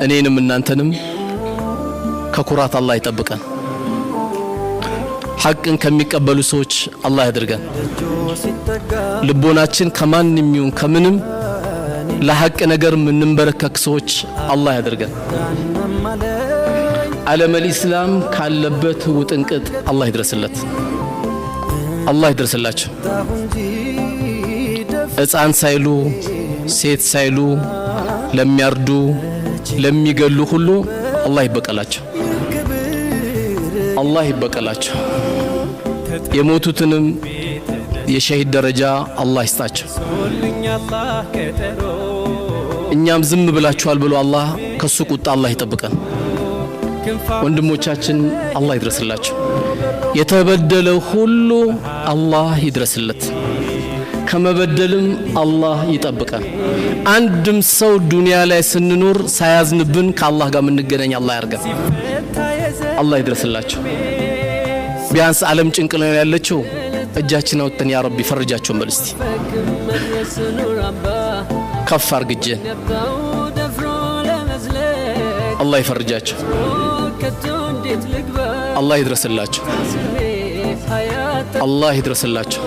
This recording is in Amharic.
እኔንም እናንተንም ከኩራት አላህ ይጠብቀን ሐቅን ከሚቀበሉ ሰዎች አላህ ያድርገን ልቦናችን ከማንም ይሁን ከምንም ለሐቅ ነገር ምንንበረከክ ሰዎች አላህ ያድርገን ዓለም الاسلام ካለበት ውጥንቅጥ አላህ ይድረስለት አላህ ይድረስላችሁ ሕፃን ሳይሉ ሴት ሳይሉ ለሚያርዱ ለሚገሉ ሁሉ አላህ ይበቀላቸው አላህ ይበቀላቸው የሞቱትንም የሸሂድ ደረጃ አላህ ይስጣቸው እኛም ዝም ብላችኋል ብሎ አላህ ከሱ ቁጣ አላህ ይጠብቀን ወንድሞቻችን አላህ ይድረስላቸው የተበደለ ሁሉ አላህ ይድረስለት ከመበደልም አላህ ይጠብቀን አንድም ሰው ዱንያ ላይ ስንኖር ሳያዝንብን ከአላህ ጋር ምንገናኝ አላህ ያርገን አላህ ይድረስላቸው ቢያንስ ዓለም ጭንቅ ላይ ያለችው እጃችን አውጥተን ያ ረቢ ፈርጃቸው መልስቲ ከፍ አርግጀን አላህ ይፈርጃቸው አላህ ይድረስላቸው አላህ ይድረስላቸው